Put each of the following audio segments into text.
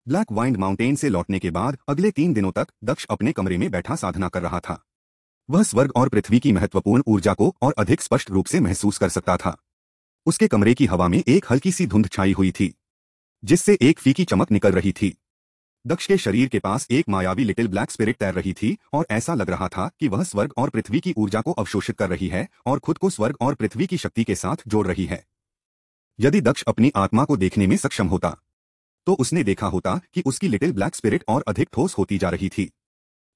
Black wind mountain से लौटने के बाद अगले 3 दिनों तक दक्ष अपने कमरे में बैठा साधना कर रहा था। वह स्वर्ग और पृथ्वी की महत्वपूर्ण ऊर्जा को और अधिक स्पष्ट रूप से महसूस कर सकता था। उसके कमरे की हवा में एक हल्की सी धुंध छाई हुई थी, जिससे एक फीकी चमक निकल रही थी। दक्ष के शरीर के पास एक मायावी लिटिल ब्लैक स्पिरिट तैर रही थी और ऐसा लग रहा था कि वह स्वर्ग और पृथ्वी की ऊर्जा को अवशोषित कर रही है और खुद को स्वर्ग और पृथ्वी की शक्ति के साथ जोड़ रही है। यदि दक्ष अपनी आत्मा को देखने में सक्षम होता तो उसने देखा होता कि उसकी लिटिल ब्लैक स्पिरिट और अधिक ठोस होती जा रही थी।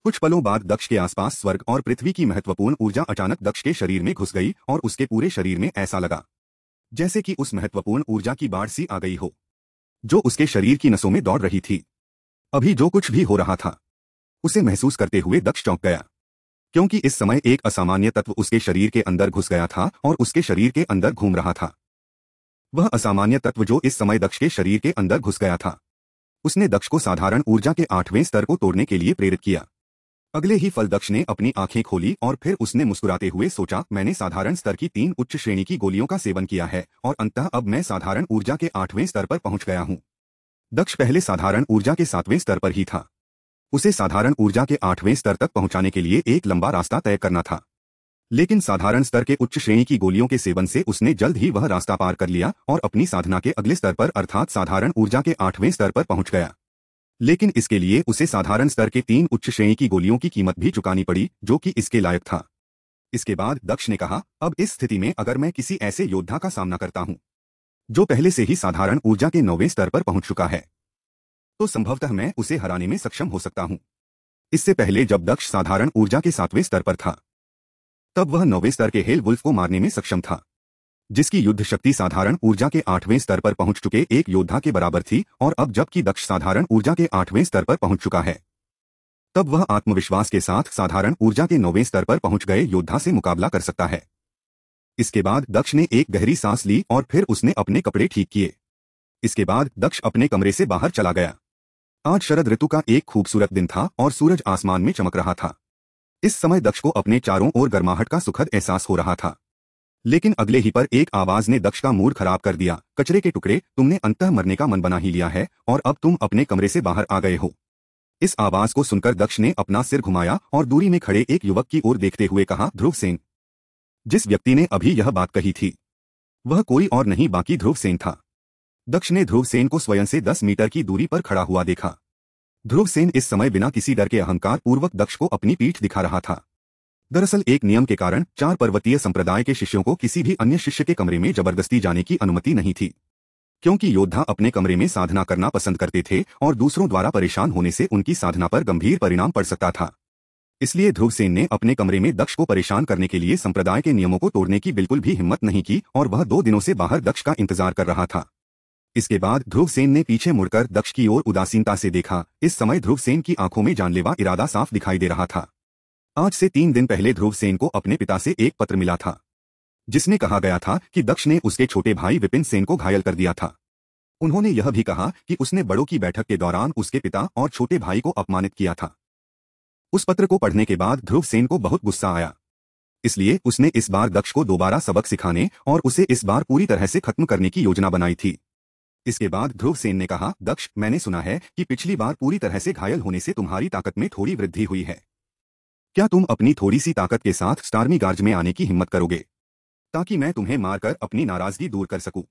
कुछ पलों बाद दक्ष के आसपास स्वर्ग और पृथ्वी की महत्वपूर्ण ऊर्जा अचानक दक्ष के शरीर में घुस गई और उसके पूरे शरीर में ऐसा लगा जैसे कि उस महत्वपूर्ण ऊर्जा की बाढ़ सी आ गई हो, जो उसके शरीर की नसों में दौड़ रही थी। अभी जो कुछ भी हो रहा था उसे महसूस करते हुए दक्ष चौंक गया, क्योंकि इस समय एक असामान्य तत्व उसके शरीर के अंदर घुस गया था और उसके शरीर के अंदर घूम रहा था। वह असामान्य तत्व जो इस समय दक्ष के शरीर के अंदर घुस गया था, उसने दक्ष को साधारण ऊर्जा के 8वें स्तर को तोड़ने के लिए प्रेरित किया। अगले ही पल दक्ष ने अपनी आंखें खोली और फिर उसने मुस्कुराते हुए सोचा, मैंने साधारण स्तर की 3 उच्च श्रेणी की गोलियों का सेवन किया है और अंततः अब मैं साधारण ऊर्जा के 8वें स्तर पर पहुंच गया हूं। दक्ष पहले साधारण ऊर्जा के 7वें स्तर पर ही था। उसे साधारण ऊर्जा के 8वें स्तर तक पहुंचाने के लिए एक लंबा रास्ता तय करना था, लेकिन साधारण स्तर के उच्च श्रेणी की गोलियों के सेवन से उसने जल्द ही वह रास्ता पार कर लिया और अपनी साधना के अगले स्तर पर अर्थात साधारण ऊर्जा के 8वें स्तर पर पहुंच गया। लेकिन इसके लिए उसे साधारण स्तर के 3 उच्च श्रेणी की गोलियों की कीमत भी चुकानी पड़ी, जो कि इसके लायक था। इसके बाद दक्ष ने कहा, अब इस स्थिति में अगर मैं किसी ऐसे योद्धा का सामना करता हूं जो पहले से ही साधारण ऊर्जा के 9वें स्तर पर पहुंच चुका है, तो संभवतः मैं उसे हराने में सक्षम हो सकता हूं। इससे पहले जब दक्ष साधारण ऊर्जा के 7वें स्तर पर था, तब वह 9वें स्तर के हेल वुल्फ को मारने में सक्षम था, जिसकी युद्ध शक्ति साधारण ऊर्जा के 8वें स्तर पर पहुंच चुके एक योद्धा के बराबर थी। और अब जबकि दक्ष साधारण ऊर्जा के 8वें स्तर पर पहुंच चुका है, तब वह आत्मविश्वास के साथ साधारण ऊर्जा के 9वें स्तर पर पहुंच गए योद्धा से मुकाबला कर सकता है। इसके बाद दक्ष ने एक गहरी सांस ली और फिर उसने अपने कपड़े ठीक किए। इसके बाद दक्ष अपने कमरे से बाहर चला गया। आज शरद ऋतु का एक खूबसूरत दिन था और सूरज आसमान में चमक रहा था। इस समय दक्ष को अपने चारों ओर गर्माहट का सुखद एहसास हो रहा था, लेकिन अगले ही पर एक आवाज ने दक्ष का मूड खराब कर दिया। कचरे के टुकड़े, तुमने अंततः मरने का मन बना ही लिया है और अब तुम अपने कमरे से बाहर आ गए हो। इस आवाज को सुनकर दक्ष ने अपना सिर घुमाया और दूरी में खड़े एक युवक की ओर देखते हुए कहा, ध्रुव सेन। जिस व्यक्ति ने अभी यह बात कही थी वह कोई और नहीं बाकी ध्रुव सेन था। दक्ष ने ध्रुव सेन को स्वयं से 10 मीटर की दूरी पर खड़ा हुआ देखा। ध्रुव सेन इस समय बिना किसी डर के अहंकार पूर्वक दक्ष को अपनी पीठ दिखा रहा था। दरअसल एक नियम के कारण 4 पर्वतीय संप्रदाय के शिष्यों को किसी भी अन्य शिष्य के कमरे में जबरदस्ती जाने की अनुमति नहीं थी, क्योंकि योद्धा अपने कमरे में साधना करना पसंद करते थे और दूसरों द्वारा परेशान होने से उनकी साधना पर गंभीर परिणाम पड़ सकता था। इसलिए ध्रुव सेन ने अपने कमरे में दक्ष को परेशान करने के लिए संप्रदाय के नियमों को तोड़ने की बिल्कुल भी हिम्मत नहीं की और वह 2 दिनों से बाहर दक्ष का इंतजार कर रहा था। इसके बाद ध्रुव सेन ने पीछे मुड़कर दक्ष की ओर उदासीनता से देखा। इस समय ध्रुव सेन की आंखों में जानलेवा इरादा साफ दिखाई दे रहा था। आज से 3 दिन पहले ध्रुव सेन को अपने पिता से एक पत्र मिला था, जिसमें कहा गया था कि दक्ष ने उसके छोटे भाई विपिन सेन को घायल कर दिया था। उन्होंने यह भी कहा कि उसने बड़ों की बैठक के दौरान उसके पिता और छोटे भाई को अपमानित किया था। उस पत्र को पढ़ने के बाद ध्रुव सेन को बहुत गुस्सा आया, इसलिए उसने इस बार दक्ष को दोबारा सबक सिखाने और उसे इस बार पूरी तरह से खत्म करने की योजना बनाई थी। इसके बाद ध्रुव सेन ने कहा, दक्ष, मैंने सुना है कि पिछली बार पूरी तरह से घायल होने से तुम्हारी ताकत में थोड़ी वृद्धि हुई है। क्या तुम अपनी थोड़ी सी ताकत के साथ स्टार्मीगार्ज में आने की हिम्मत करोगे, ताकि मैं तुम्हें मारकर अपनी नाराजगी दूर कर सकूं?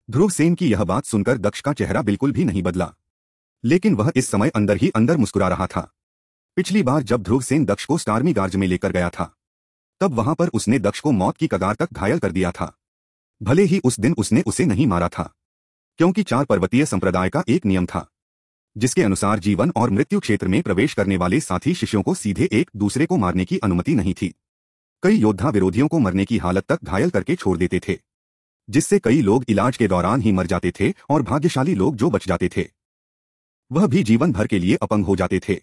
ध्रुव सेन की यह बात सुनकर दक्ष का चेहरा बिल्कुल भी नहीं बदला, लेकिन वह इस समय अंदर ही अंदर मुस्कुरा रहा था। पिछली बार जब ध्रुव सेन दक्ष को स्टार्मीगार्ज में लेकर गया था, तब वहां पर उसने दक्ष को मौत की कगार तक घायल कर दिया था। भले ही उस दिन उसने उसे नहीं मारा था, क्योंकि 4 पर्वतीय संप्रदाय का एक नियम था, जिसके अनुसार जीवन और मृत्यु क्षेत्र में प्रवेश करने वाले साथी शिष्यों को सीधे एक दूसरे को मारने की अनुमति नहीं थी। कई योद्धा विरोधियों को मरने की हालत तक घायल करके छोड़ देते थे, जिससे कई लोग इलाज के दौरान ही मर जाते थे और भाग्यशाली लोग जो बच जाते थे वह भी जीवन भर के लिए अपंग हो जाते थे।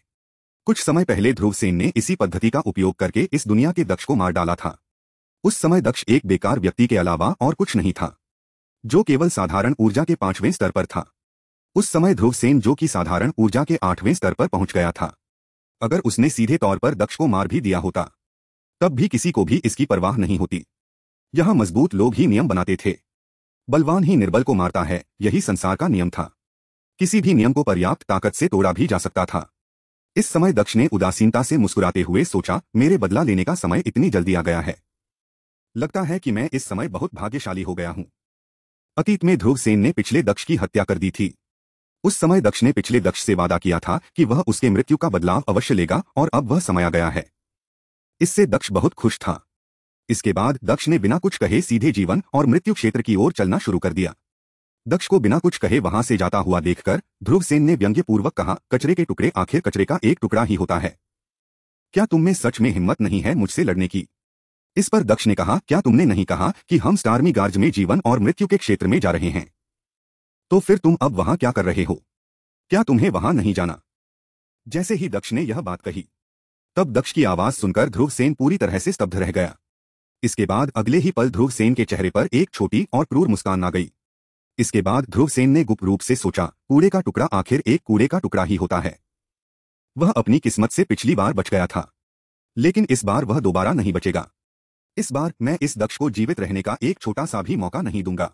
कुछ समय पहले ध्रुव सेन ने इसी पद्धति का उपयोग करके इस दुनिया के दक्ष को मार डाला था। उस समय दक्ष एक बेकार व्यक्ति के अलावा और कुछ नहीं था, जो केवल साधारण ऊर्जा के 5वें स्तर पर था। उस समय ध्रुव सेन जो कि साधारण ऊर्जा के 8वें स्तर पर पहुंच गया था, अगर उसने सीधे तौर पर दक्ष को मार भी दिया होता, तब भी किसी को भी इसकी परवाह नहीं होती। यहां मजबूत लोग ही नियम बनाते थे, बलवान ही निर्बल को मारता है, यही संसार का नियम था। किसी भी नियम को पर्याप्त ताकत से तोड़ा भी जा सकता था। इस समय दक्ष ने उदासीनता से मुस्कुराते हुए सोचा, मेरे बदला लेने का समय इतनी जल्दी आ गया है। लगता है कि मैं इस समय बहुत भाग्यशाली हो गया हूं। अतीत में ध्रुव सेन ने पिछले दक्ष की हत्या कर दी थी। उस समय दक्ष ने पिछले दक्ष से वादा किया था कि वह उसके मृत्यु का बदलाव अवश्य लेगा और अब वह समय आ गया है। इससे दक्ष बहुत खुश था। इसके बाद दक्ष ने बिना कुछ कहे सीधे जीवन और मृत्यु क्षेत्र की ओर चलना शुरू कर दिया। दक्ष को बिना कुछ कहे वहां से जाता हुआ देखकर ध्रुव सेन ने व्यंग्यपूर्वक कहा, कचरे के टुकड़े आखिर कचरे का एक टुकड़ा ही होता है। क्या तुम में सच में हिम्मत नहीं है मुझसे लड़ने की? इस पर दक्ष ने कहा, क्या तुमने नहीं कहा कि हम स्टार्मीगार्ज में जीवन और मृत्यु के क्षेत्र में जा रहे हैं? तो फिर तुम अब वहां क्या कर रहे हो? क्या तुम्हें वहां नहीं जाना? जैसे ही दक्ष ने यह बात कही, तब दक्ष की आवाज सुनकर ध्रुव सेन पूरी तरह से स्तब्ध रह गया। इसके बाद अगले ही पल ध्रुव सेन के चेहरे पर एक छोटी और क्रूर मुस्कान आ गई। इसके बाद ध्रुव सेन ने गुप्त रूप से सोचा, कूड़े का टुकड़ा आखिर एक कूड़े का टुकड़ा ही होता है। वह अपनी किस्मत से पिछली बार बच गया था, लेकिन इस बार वह दोबारा नहीं बचेगा। इस बार मैं इस दक्ष को जीवित रहने का एक छोटा सा भी मौका नहीं दूंगा।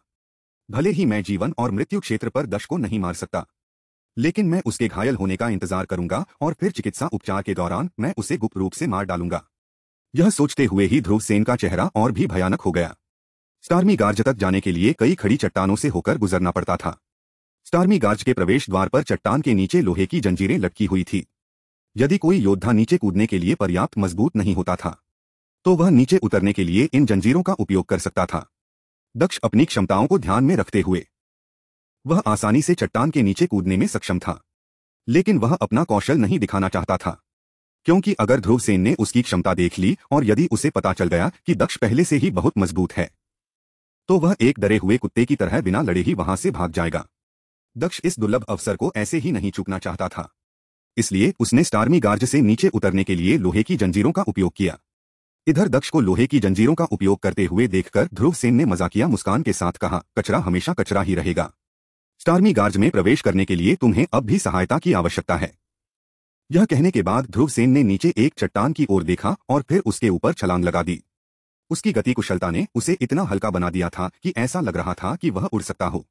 भले ही मैं जीवन और मृत्यु क्षेत्र पर दक्ष को नहीं मार सकता, लेकिन मैं उसके घायल होने का इंतजार करूंगा और फिर चिकित्सा उपचार के दौरान मैं उसे गुप्त रूप से मार डालूंगा। यह सोचते हुए ही ध्रुव सेन का चेहरा और भी भयानक हो गया। स्टार्मीगार्ज तक जाने के लिए कई खड़ी चट्टानों से होकर गुजरना पड़ता था। स्टार्मीगार्ज के प्रवेश द्वार पर चट्टान के नीचे लोहे की जंजीरें लटकी हुई थी। यदि कोई योद्धा नीचे कूदने के लिए पर्याप्त मजबूत नहीं होता था, तो वह नीचे उतरने के लिए इन जंजीरों का उपयोग कर सकता था। दक्ष अपनी क्षमताओं को ध्यान में रखते हुए वह आसानी से चट्टान के नीचे कूदने में सक्षम था, लेकिन वह अपना कौशल नहीं दिखाना चाहता था, क्योंकि अगर ध्रुव सेन ने उसकी क्षमता देख ली और यदि उसे पता चल गया कि दक्ष पहले से ही बहुत मजबूत है, तो वह एक डरे हुए कुत्ते की तरह बिना लड़े ही वहां से भाग जाएगा। दक्ष इस दुर्लभ अवसर को ऐसे ही नहीं चूकना चाहता था, इसलिए उसने स्टार्मीगार्ज से नीचे उतरने के लिए लोहे की जंजीरों का उपयोग किया। इधर दक्ष को लोहे की जंजीरों का उपयोग करते हुए देखकर ध्रुव सेन ने मजाकिया मुस्कान के साथ कहा, कचरा हमेशा कचरा ही रहेगा। स्टार्मीगार्ज में प्रवेश करने के लिए तुम्हें अब भी सहायता की आवश्यकता है। यह कहने के बाद ध्रुव सेन ने नीचे एक चट्टान की ओर देखा और फिर उसके ऊपर छलांग लगा दी। उसकी गति कुशलता ने उसे इतना हल्का बना दिया था कि ऐसा लग रहा था कि वह उड़ सकता हो।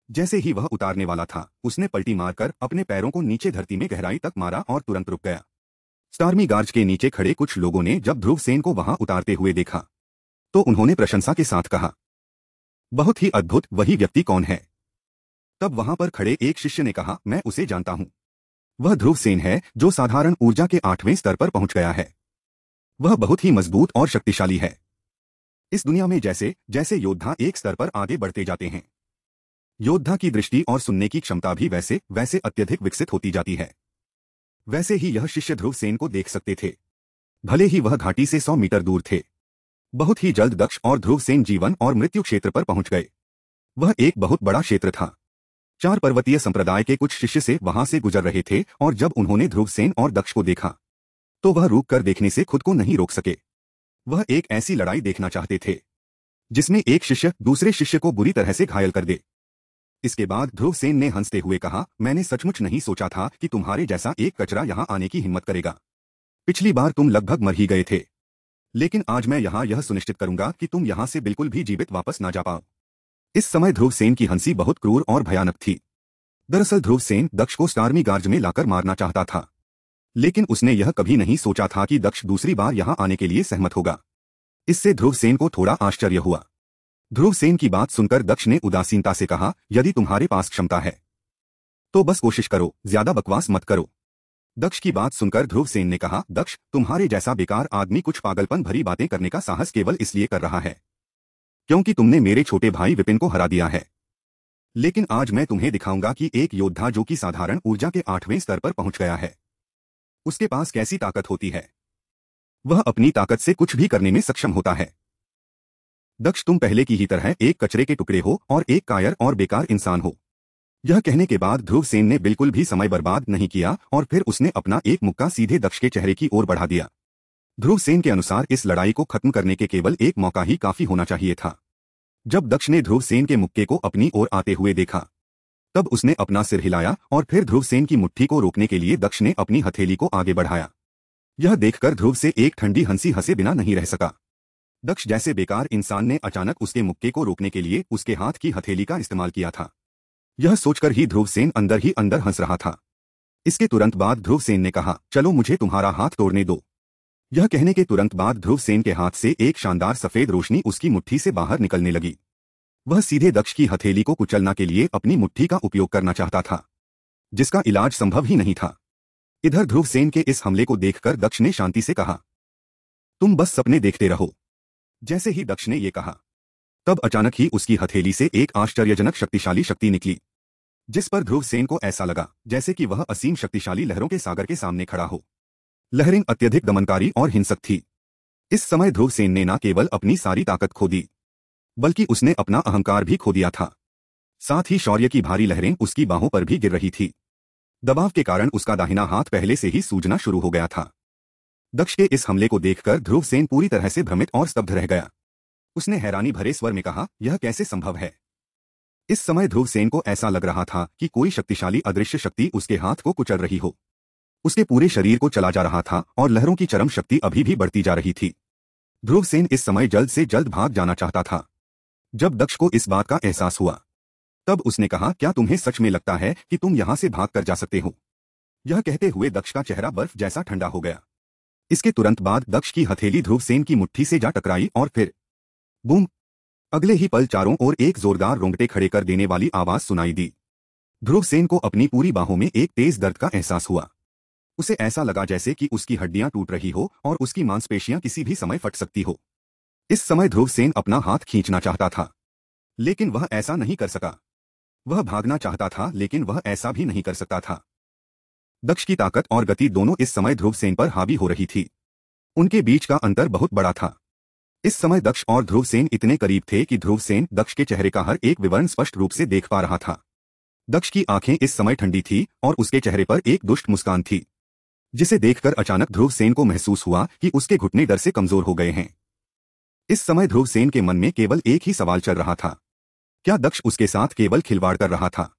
जैसे ही वह उतारने वाला था, उसने पलटी मारकर अपने पैरों को नीचे धरती में गहराई तक मारा और तुरंत रुक गया। स्टार्मीगार्ज के नीचे खड़े कुछ लोगों ने जब ध्रुव सेन को वहां उतारते हुए देखा, तो उन्होंने प्रशंसा के साथ कहा, बहुत ही अद्भुत, वही व्यक्ति कौन है? तब वहां पर खड़े एक शिष्य ने कहा, मैं उसे जानता हूं। वह ध्रुव सेन है जो साधारण ऊर्जा के 8वें स्तर पर पहुंच गया है। वह बहुत ही मजबूत और शक्तिशाली है। इस दुनिया में जैसे जैसे योद्धा एक स्तर पर आगे बढ़ते जाते हैं, योद्धा की दृष्टि और सुनने की क्षमता भी वैसे वैसे अत्यधिक विकसित होती जाती है। वैसे ही यह शिष्य ध्रुव सेन को देख सकते थे, भले ही वह घाटी से 100 मीटर दूर थे। बहुत ही जल्द दक्ष और ध्रुव सेन जीवन और मृत्यु क्षेत्र पर पहुंच गए। वह एक बहुत बड़ा क्षेत्र था। 4 पर्वतीय संप्रदाय के कुछ शिष्य से वहां से गुजर रहे थे और जब उन्होंने ध्रुव सेन और दक्ष को देखा, तो वह रुक कर देखने से खुद को नहीं रोक सके। वह एक ऐसी लड़ाई देखना चाहते थे जिसमें एक शिष्य दूसरे शिष्य को बुरी तरह से घायल कर दे। इसके बाद ध्रुव सेन ने हंसते हुए कहा, मैंने सचमुच नहीं सोचा था कि तुम्हारे जैसा एक कचरा यहां आने की हिम्मत करेगा। पिछली बार तुम लगभग मर ही गए थे, लेकिन आज मैं यहां यह सुनिश्चित करूंगा कि तुम यहां से बिल्कुल भी जीवित वापस ना जा पाओ। इस समय ध्रुव सेन की हंसी बहुत क्रूर और भयानक थी। दरअसल ध्रुव सेन दक्ष को स्टार्मीगार्ज में लाकर मारना चाहता था, लेकिन उसने यह कभी नहीं सोचा था कि दक्ष दूसरी बार यहां आने के लिए सहमत होगा। इससे ध्रुव सेन को थोड़ा आश्चर्य हुआ। ध्रुव सेन की बात सुनकर दक्ष ने उदासीनता से कहा, यदि तुम्हारे पास क्षमता है तो बस कोशिश करो, ज्यादा बकवास मत करो। दक्ष की बात सुनकर ध्रुव सेन ने कहा, दक्ष, तुम्हारे जैसा बेकार आदमी कुछ पागलपन भरी बातें करने का साहस केवल इसलिए कर रहा है क्योंकि तुमने मेरे छोटे भाई विपिन को हरा दिया है। लेकिन आज मैं तुम्हें दिखाऊंगा कि एक योद्धा जो कि साधारण ऊर्जा के 8वें स्तर पर पहुंच गया है, उसके पास कैसी ताकत होती है। वह अपनी ताकत से कुछ भी करने में सक्षम होता है। दक्ष, तुम पहले की ही तरह एक कचरे के टुकड़े हो और एक कायर और बेकार इंसान हो। यह कहने के बाद ध्रुव सेन ने बिल्कुल भी समय बर्बाद नहीं किया और फिर उसने अपना एक मुक्का सीधे दक्ष के चेहरे की ओर बढ़ा दिया। ध्रुव सेन के अनुसार इस लड़ाई को खत्म करने के केवल एक मौका ही काफी होना चाहिए था। जब दक्ष ने ध्रुव सेन के मुक्के को अपनी ओर आते हुए देखा, तब उसने अपना सिर हिलाया और फिर ध्रुव सेन की मुट्ठी को रोकने के लिए दक्ष ने अपनी हथेली को आगे बढ़ाया। यह देखकर ध्रुव से एक ठंडी हंसी हंसे बिना नहीं रह सका। दक्ष जैसे बेकार इंसान ने अचानक उसके मुक्के को रोकने के लिए उसके हाथ की हथेली का इस्तेमाल किया था। यह सोचकर ही ध्रुवसेन अंदर ही अंदर हंस रहा था। इसके तुरंत बाद ध्रुवसेन ने कहा, चलो मुझे तुम्हारा हाथ तोड़ने दो। यह कहने के तुरंत बाद ध्रुवसेन के हाथ से एक शानदार सफेद रोशनी उसकी मुट्ठी से बाहर निकलने लगी। वह सीधे दक्ष की हथेली को कुचलना के लिए अपनी मुट्ठी का उपयोग करना चाहता था, जिसका इलाज संभव ही नहीं था। इधर ध्रुवसेन के इस हमले को देखकर दक्ष ने शांति से कहा, तुम बस सपने देखते रहो। जैसे ही दक्ष ने ये कहा, तब अचानक ही उसकी हथेली से एक आश्चर्यजनक शक्तिशाली शक्ति निकली, जिस पर ध्रुवसेन को ऐसा लगा जैसे कि वह असीम शक्तिशाली लहरों के सागर के सामने खड़ा हो। लहरें अत्यधिक दमनकारी और हिंसक थी। इस समय ध्रुवसेन ने न केवल अपनी सारी ताकत खो दी, बल्कि उसने अपना अहंकार भी खो दिया था। साथ ही शौर्य की भारी लहरें उसकी बाहों पर भी गिर रही थी। दबाव के कारण उसका दाहिना हाथ पहले से ही सूजना शुरू हो गया था। दक्ष के इस हमले को देखकर ध्रुवसेन पूरी तरह से भ्रमित और स्तब्ध रह गया। उसने हैरानी भरे स्वर में कहा, यह कैसे संभव है? इस समय ध्रुवसेन को ऐसा लग रहा था कि कोई शक्तिशाली अदृश्य शक्ति उसके हाथ को कुचल रही हो। उसके पूरे शरीर को चला जा रहा था और लहरों की चरम शक्ति अभी भी बढ़ती जा रही थी। ध्रुवसेन इस समय जल्द से जल्द भाग जाना चाहता था। जब दक्ष को इस बात का एहसास हुआ, तब उसने कहा, क्या तुम्हें सच में लगता है कि तुम यहां से भाग कर जा सकते हो? यह कहते हुए दक्ष का चेहरा बर्फ जैसा ठंडा हो गया। इसके तुरंत बाद दक्ष की हथेली ध्रुवसेन की मुट्ठी से जा टकराई और फिर बूम! अगले ही पल चारों ओर एक जोरदार रोंगटे खड़े कर देने वाली आवाज सुनाई दी। ध्रुवसेन को अपनी पूरी बाहों में एक तेज दर्द का एहसास हुआ। उसे ऐसा लगा जैसे कि उसकी हड्डियां टूट रही हो और उसकी मांसपेशियां किसी भी समय फट सकती हो। इस समय ध्रुवसेन अपना हाथ खींचना चाहता था, लेकिन वह ऐसा नहीं कर सका। वह भागना चाहता था, लेकिन वह ऐसा भी नहीं कर सकता था। दक्ष की ताकत और गति दोनों इस समय ध्रुवसेन पर हावी हो रही थी। उनके बीच का अंतर बहुत बड़ा था। इस समय दक्ष और ध्रुवसेन इतने करीब थे कि ध्रुवसेन दक्ष के चेहरे का हर एक विवरण स्पष्ट रूप से देख पा रहा था। दक्ष की आंखें इस समय ठंडी थी और उसके चेहरे पर एक दुष्ट मुस्कान थी, जिसे देखकर अचानक ध्रुवसेन को महसूस हुआ कि उसके घुटने डर से कमजोर हो गए हैं। इस समय ध्रुवसेन के मन में केवल एक ही सवाल चल रहा था, क्या दक्ष उसके साथ केवल खिलवाड़ कर रहा था?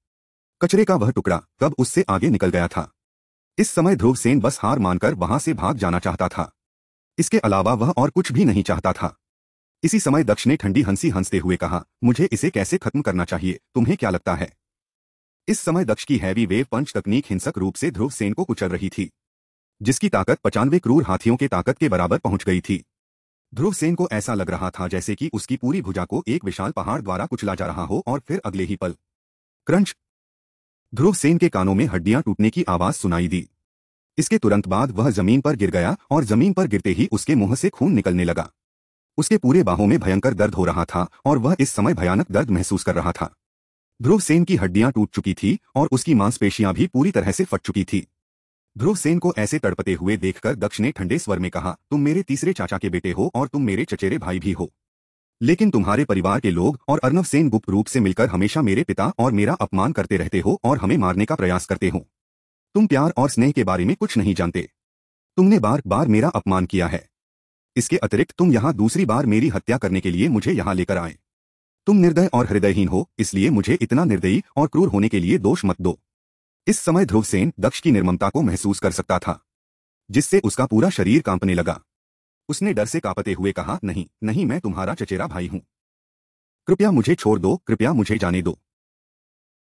कचरे का वह टुकड़ा कब उससे आगे निकल गया था? इस समय ध्रुवसेन बस हार मानकर वहां से भाग जाना चाहता था। इसके अलावा वह और कुछ भी नहीं चाहता था। इसी समय दक्ष ने ठंडी हंसी हंसते हुए कहा, मुझे इसे कैसे खत्म करना चाहिए, तुम्हें क्या लगता है? इस समय दक्ष की हैवी वेव पंच तकनीक हिंसक रूप से ध्रुवसेन को कुचल रही थी, जिसकी ताकत 95 क्रूर हाथियों के ताकत के बराबर पहुंच गई थी। ध्रुवसेन को ऐसा लग रहा था जैसे कि उसकी पूरी भुजा को एक विशाल पहाड़ द्वारा कुचला जा रहा हो और फिर अगले ही पल क्रंच! ध्रुवसेन के कानों में हड्डियां टूटने की आवाज सुनाई दी। इसके तुरंत बाद वह जमीन पर गिर गया और जमीन पर गिरते ही उसके मुंह से खून निकलने लगा। उसके पूरे बाहों में भयंकर दर्द हो रहा था और वह इस समय भयानक दर्द महसूस कर रहा था। ध्रुवसेन की हड्डियां टूट चुकी थी और उसकी मांसपेशियां भी पूरी तरह से फट चुकी थी। ध्रुवसेन को ऐसे तड़पते हुए देखकर दक्ष ने ठंडे स्वर में कहा, तुम मेरे तीसरे चाचा के बेटे हो और तुम मेरे चचेरे भाई भी हो, लेकिन तुम्हारे परिवार के लोग और अर्नव सेन गुप्त रूप से मिलकर हमेशा मेरे पिता और मेरा अपमान करते रहते हो और हमें मारने का प्रयास करते हो। तुम प्यार और स्नेह के बारे में कुछ नहीं जानते। तुमने बार बार मेरा अपमान किया है। इसके अतिरिक्त तुम यहाँ दूसरी बार मेरी हत्या करने के लिए मुझे यहाँ लेकर आए। तुम निर्दय और हृदयहीन हो, इसलिए मुझे इतना निर्दयी और क्रूर होने के लिए दोष मत दो। इस समय ध्रुवसेन दक्ष की निर्ममता को महसूस कर सकता था, जिससे उसका पूरा शरीर कांपने लगा। उसने डर से कांपते हुए कहा, नहीं नहीं, मैं तुम्हारा चचेरा भाई हूं। कृपया मुझे छोड़ दो, कृपया मुझे जाने दो।